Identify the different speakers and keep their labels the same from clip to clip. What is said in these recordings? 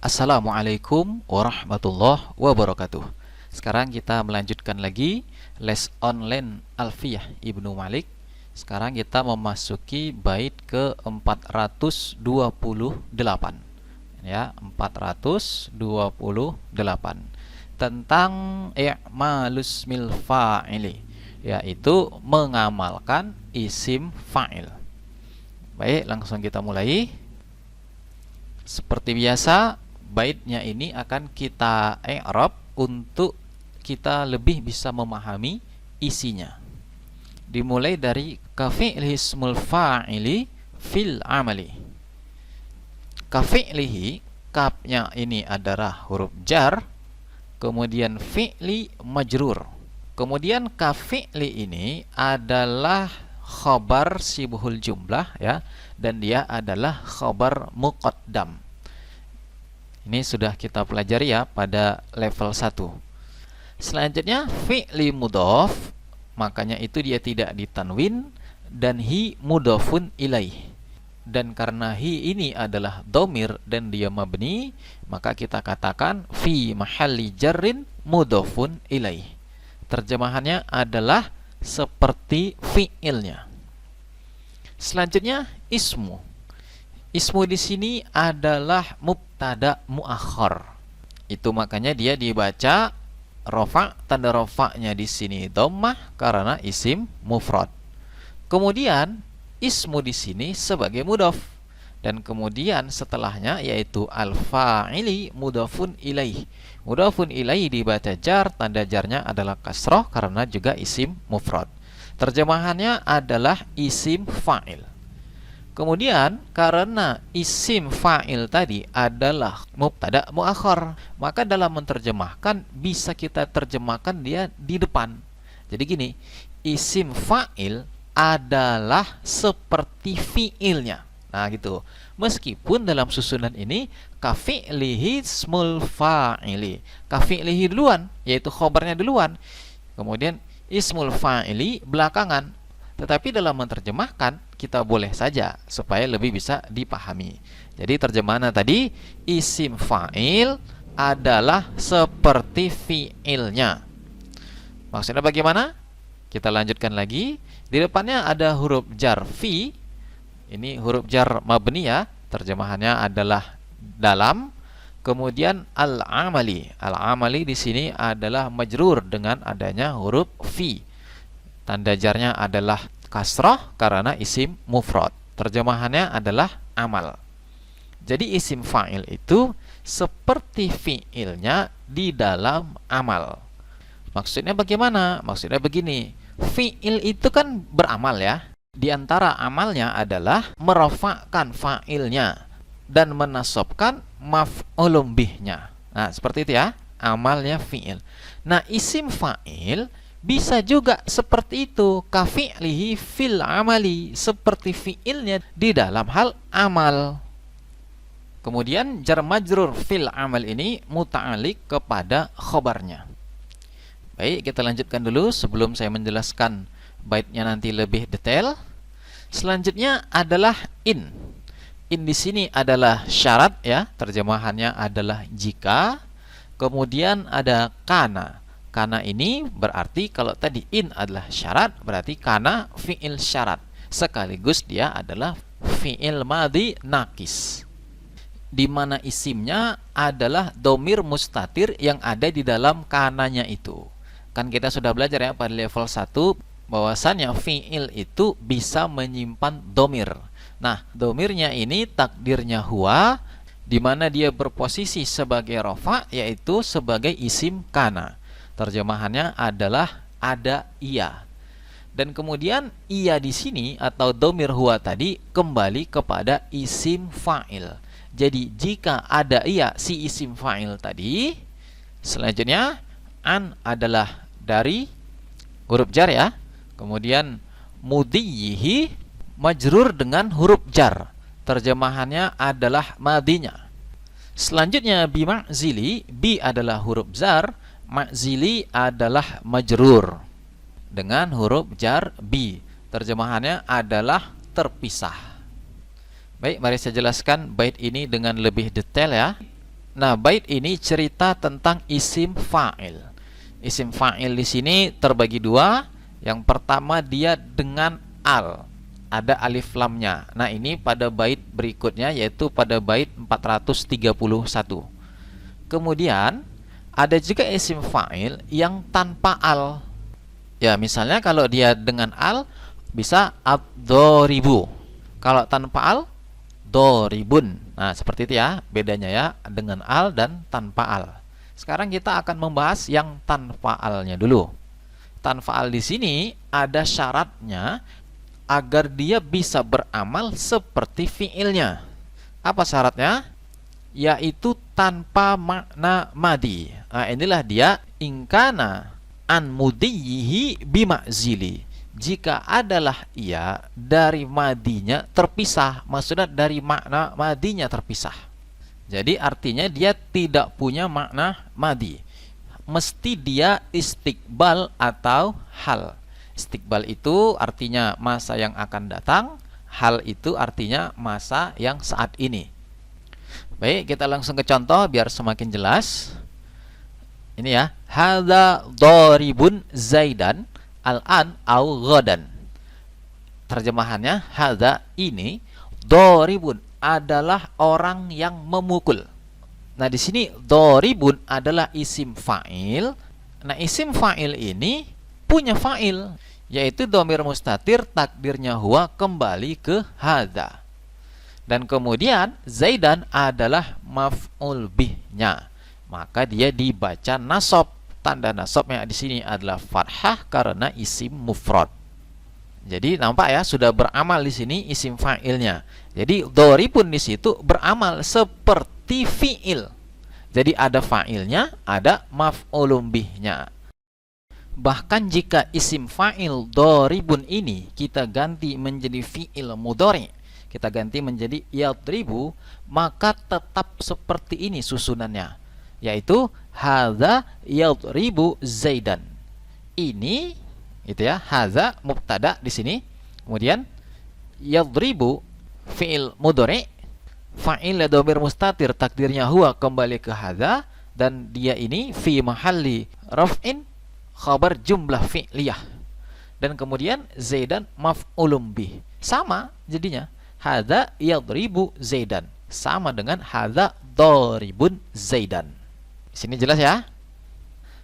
Speaker 1: Assalamualaikum warahmatullahi wabarakatuh. Sekarang kita melanjutkan lagi les online Alfiyah Ibnu Malik. Sekarang kita memasuki bait ke 428. Ya, 428 tentang i'malus mil fa'ili, yaitu mengamalkan isim fa'il. Baik, langsung kita mulai. Seperti biasa, baitnya ini akan kita i'rab untuk kita lebih bisa memahami isinya. Dimulai dari kafi'lihi ismul fa'ili fil amali. Kafi'lihi, kapnya ini adalah huruf jar, kemudian fi'li majrur. Kemudian kafi'li ini adalah khabar sibhul jumlah, ya, dan dia adalah khabar muqaddam. Ini sudah kita pelajari ya pada level 1. Selanjutnya fi'li mudhaf, makanya itu dia tidak ditanwin, dan hi mudhafun ilaih. Dan karena hi ini adalah dhamir dan dia mabni, maka kita katakan fi mahalli jarrin mudhafun ilaih. Terjemahannya adalah seperti fi'ilnya. Selanjutnya ismu. Ismu di sini adalah mubtada muakhar. Itu makanya dia dibaca rofa, tanda rofa'nya di sini dhammah karena isim mufrad. Kemudian ismu di sini sebagai mudhaf, dan kemudian setelahnya yaitu al-fa'ili mudhafun ilaih. Mudhafun ilaih dibaca jar, tanda jarnya adalah kasroh karena juga isim mufrad. Terjemahannya adalah isim fa'il. Kemudian karena isim fa'il tadi adalah mubtada muakhar, maka dalam menerjemahkan bisa kita terjemahkan dia di depan. Jadi gini, isim fa'il adalah seperti fi'ilnya. Nah gitu. Meskipun dalam susunan ini kafi'lihi ismul fa'ili, kafi'lihi duluan, yaitu khobarnya duluan, kemudian ismul fa'ili belakangan. Tetapi dalam menerjemahkan kita boleh saja supaya lebih bisa dipahami. Jadi terjemahannya tadi isim fa'il adalah seperti fi'ilnya. Maksudnya bagaimana? Kita lanjutkan lagi. Di depannya ada huruf jar fi. Ini huruf jar mabni ya. Terjemahannya adalah dalam. Kemudian al-amali. Al-amali di sini adalah majrur dengan adanya huruf fi. Tanda jarnya adalah kasrah karena isim mufrad. Terjemahannya adalah amal. Jadi isim fa'il itu seperti fi'ilnya di dalam amal. Maksudnya bagaimana? Maksudnya begini. Fi'il itu kan beramal ya. Di antara amalnya adalah merafa'kan fa'ilnya dan menasabkan maf'ulun bihnya. Nah, seperti itu ya, amalnya fi'il. Nah, isim fa'il bisa juga seperti itu, kafi'lihi fil amali, seperti fi'ilnya di dalam hal amal. Kemudian jar majrur fil amal ini muta'alliq kepada khobarnya. Baik, kita lanjutkan dulu sebelum saya menjelaskan baitnya nanti lebih detail. Selanjutnya adalah in. In di sini adalah syarat ya, terjemahannya adalah jika. Kemudian ada kana. Kana ini berarti kalau tadi in adalah syarat, berarti kana fi'il syarat. Sekaligus dia adalah fi'il madhi nakis, di mana isimnya adalah domir mustatir yang ada di dalam kananya itu. Kan kita sudah belajar ya pada level 1 bahwasannya fi'il itu bisa menyimpan domir. Nah, domirnya ini takdirnya huwa, di mana dia berposisi sebagai rofa, yaitu sebagai isim kana. Terjemahannya adalah ada ia. Dan kemudian ia di sini atau domir huwa tadi kembali kepada isim fa'il. Jadi jika ada ia si isim fa'il tadi, selanjutnya an adalah dari huruf jar ya. Kemudian mudhihi majrur dengan huruf jar. Terjemahannya adalah madinya. Selanjutnya bima'zili, bi adalah huruf jar, ma'zili adalah majrur dengan huruf jar bi. Terjemahannya adalah terpisah. Baik, mari saya jelaskan bait ini dengan lebih detail ya. Nah, bait ini cerita tentang isim fa'il. Isim fa'il di sini terbagi dua. Yang pertama dia dengan al, ada alif lamnya. Nah, ini pada bait berikutnya, yaitu pada bait 431. Kemudian ada juga isim fa'il yang tanpa al. Ya, misalnya kalau dia dengan al bisa ad-dharibu. Kalau tanpa al, doribun. Nah, seperti itu ya bedanya ya, dengan al dan tanpa al. Sekarang kita akan membahas yang tanpa alnya dulu. Tanpa al di sini ada syaratnya agar dia bisa beramal seperti fiilnya. Apa syaratnya? Yaitu tanpa makna madi. Nah, inilah dia, ingkana an mudiyihi bima'zili. Jika adalah ia dari madinya terpisah, maksudnya dari makna madinya terpisah. Jadi artinya dia tidak punya makna madi. Mesti dia istiqbal atau hal. Istiqbal itu artinya masa yang akan datang, hal itu artinya masa yang saat ini. Baik, kita langsung ke contoh biar semakin jelas. Ini ya, hadza dharibun Zaidan al-an au ghadan. Terjemahannya, hadza ini, dharibun adalah orang yang memukul. Nah, di sini dharibun adalah isim fa'il. Nah, isim fa'il ini punya fa'il, yaitu dhamir mustatir, takdirnya huwa, kembali ke hadza. Dan kemudian Zaidan adalah maf'ul bihnya, maka dia dibaca nasab. Tanda nasabnya di sini adalah fathah karena isim mufrad. Jadi nampak ya, sudah beramal di sini isim fa'ilnya. Jadi dharibun di situ beramal seperti fi'il. Jadi ada fa'ilnya, ada maf'ulun bihnya. Bahkan jika isim fa'il dharibun ini kita ganti menjadi fi'il mudhari', kita ganti menjadi yadribu, maka tetap seperti ini susunannya, yaitu hadza yadribu Zaidan. Ini itu ya, hadza mubtada di sini. Kemudian yadribu fi'il mudhari', fa'il dhamir mustatir, takdirnya huwa, kembali ke hadza, dan dia ini fi mahalli raf'in, khabar jumlah fi'liyah. Dan kemudian Zaidan maf'ulun bih. Sama jadinya, hadza yadribu Zaidan sama dengan hadza dharibun Zaidan. Sini jelas ya.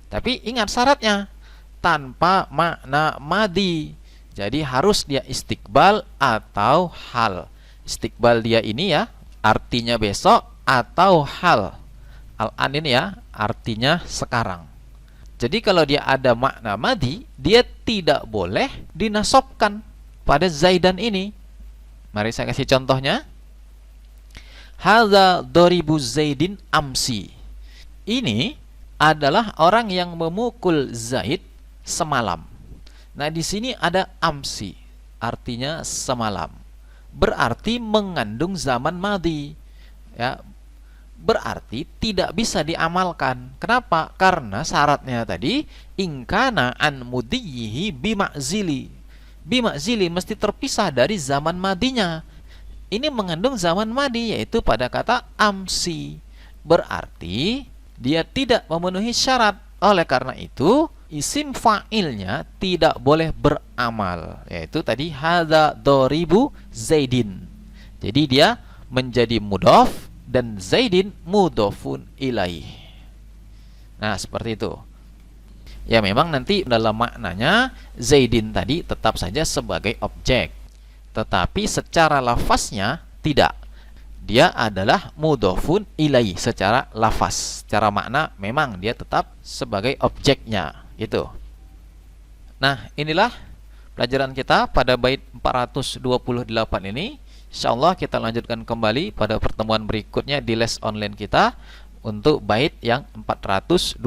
Speaker 1: Tapi ingat syaratnya, tanpa makna madi. Jadi harus dia istiqbal atau hal. Istiqbal dia ini ya, artinya besok, atau hal. Al-an ini ya, artinya sekarang. Jadi kalau dia ada makna madi, dia tidak boleh dinasabkan pada Zaidan ini. Mari saya kasih contohnya. Hadza daribu Zaidin amsi. Ini adalah orang yang memukul Zaid semalam. Nah, di sini ada amsi, artinya semalam. Berarti mengandung zaman madi. Ya, berarti tidak bisa diamalkan. Kenapa? Karena syaratnya tadi ingkana an mudiyihi bima'zili. Bima'zili mesti terpisah dari zaman madinya. Ini mengandung zaman madi, yaitu pada kata amsi. Berarti dia tidak memenuhi syarat. Oleh karena itu isim fa'ilnya tidak boleh beramal, yaitu tadi hadza daribu Zaidin. Jadi dia menjadi mudhaf dan Zaidin mudhafun ilaih. Nah, seperti itu. Ya, memang nanti dalam maknanya Zaidin tadi tetap saja sebagai objek, tetapi secara lafaznya tidak. Dia adalah mudhafun ilaih secara lafaz. Secara makna memang dia tetap sebagai objeknya, gitu. Nah, inilah pelajaran kita pada bait 428 ini. Insyaallah kita lanjutkan kembali pada pertemuan berikutnya di les online kita untuk bait yang 429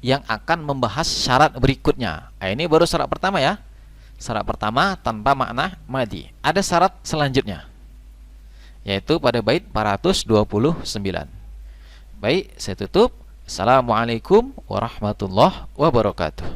Speaker 1: yang akan membahas syarat berikutnya. Nah, ini baru syarat pertama ya. Syarat pertama tanpa makna madi. Ada syarat selanjutnya, yaitu pada bait 429. Baik, saya tutup. Assalamualaikum warahmatullahi wabarakatuh.